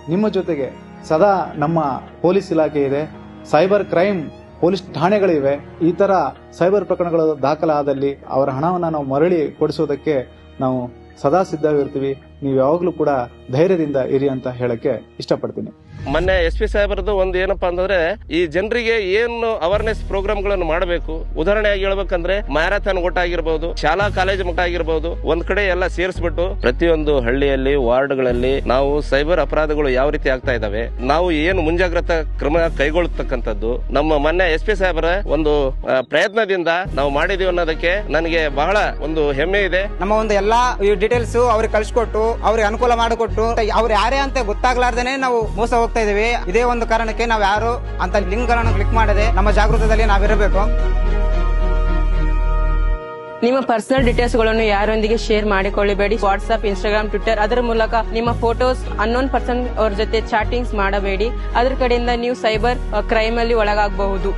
ನಿಮ್ಮ ಜೊತೆಗೆ ಸದಾ ನಮ್ಮ ಪೊಲೀಸ್ ಇಲಾಖೆ ಇದೆ, ಸೈಬರ್ ಕ್ರೈಮ್ ಪೊಲೀಸ್ ಠಾಣೆಗಳಿವೆ. ಈ ತರ ಸೈಬರ್ ಪ್ರಕರಣಗಳು ದಾಖಲಾದಲ್ಲಿ ಅವರ ಹಣವನ್ನು ನಾವು ಮರಳಿ ಕೊಡಿಸೋದಕ್ಕೆ ನಾವು ಸದಾ ಸಿದ್ಧವಿರ್ತೀವಿ. ನೀವು ಯಾವಾಗಲೂ ಕೂಡ ಧೈರ್ಯದಿಂದ ಇರಿ ಅಂತ ಹೇಳಕ್ಕೆ ಇಷ್ಟಪಡ್ತೀನಿ. ಮೊನ್ನೆ SP ಸಾಹೇಬರದ್ದು ಒಂದು ಏನಪ್ಪಾ ಅಂತಂದ್ರೆ, ಈ ಜನರಿಗೆ ಏನು ಅವೇರ್ನೆಸ್ ಪ್ರೋಗ್ರಾಮ್ಗಳನ್ನು ಮಾಡಬೇಕು. ಉದಾಹರಣೆಯಾಗಿ ಹೇಳ್ಬೇಕಂದ್ರೆ ಮ್ಯಾರಥಾನ್ ಓಟ ಆಗಿರ್ಬೋದು, ಶಾಲಾ ಕಾಲೇಜು ಮಟ್ಟ ಆಗಿರ್ಬೋದು, ಒಂದ್ ಕಡೆ ಎಲ್ಲ ಸೇರಿಸ್ಬಿಟ್ಟು ಪ್ರತಿಯೊಂದು ಹಳ್ಳಿಯಲ್ಲಿ ವಾರ್ಡ್ಗಳಲ್ಲಿ ನಾವು ಸೈಬರ್ ಅಪರಾಧಗಳು ಯಾವ ರೀತಿ ಆಗ್ತಾ ಇದಾವೆ, ನಾವು ಏನು ಮುಂಜಾಗ್ರತಾ ಕ್ರಮ ಕೈಗೊಳ್ಳತಕ್ಕಂಥದ್ದು ನಮ್ಮ ಮೊನ್ನೆ SP ಸಾಹೇಬರ ಒಂದು ಪ್ರಯತ್ನದಿಂದ ನಾವು ಮಾಡಿದೀವಿ ಅನ್ನೋದಕ್ಕೆ ನನಗೆ ಬಹಳ ಒಂದು ಹೆಮ್ಮೆ ಇದೆ. ನಮ್ಮ ಒಂದು ಎಲ್ಲಾ ಡೀಟೇಲ್ಸ್ ಅವ್ರಿಗೆ ಕಳ್ಸಿಕೊಟ್ಟು ಅವ್ರಿಗೆ ಅನುಕೂಲ ಮಾಡಿಕೊಟ್ಟು ಅವ್ರು ಯಾರೇ ಅಂತ ಗೊತ್ತಾಗ್ಲಾರ್ದೇನೆ ನಾವು ಮೋಸ ಹೋಗ್ತಾ ಇದೀವಿ. ಇದೇ ಒಂದು ಕಾರಣಕ್ಕೆ ನಾವು ಯಾರು ಅಂತ ಲಿಂಕ್ ಗಳನ್ನು ಕ್ಲಿಕ್ ಮಾಡದೆ ನಮ್ಮ ಜಾಗೃತದಲ್ಲಿ ನಾವಿರಬೇಕು. ನಿಮ್ಮ ಪರ್ಸನಲ್ ಡೀಟೇಲ್ಸ್ ಗಳನ್ನು ಯಾರೊಂದಿಗೆ ಶೇರ್ ಮಾಡಿಕೊಳ್ಳಬೇಡಿ. ವಾಟ್ಸ್ಆಪ್, ಇನ್ಸ್ಟಾಗ್ರಾಮ್, ಟ್ವಿಟರ್ ಅದರ ಮೂಲಕ ನಿಮ್ಮ ಫೋಟೋಸ್ ಅನ್ನೋನ್ ಪರ್ಸನ್ ಅವ್ರ ಜೊತೆ ಚಾಟಿಂಗ್ಸ್ ಮಾಡಬೇಡಿ. ಅದರ ಕಡೆಯಿಂದ ನೀವು ಸೈಬರ್ ಕ್ರೈಮ್ ಅಲ್ಲಿ ಒಳಗಾಗಬಹುದು.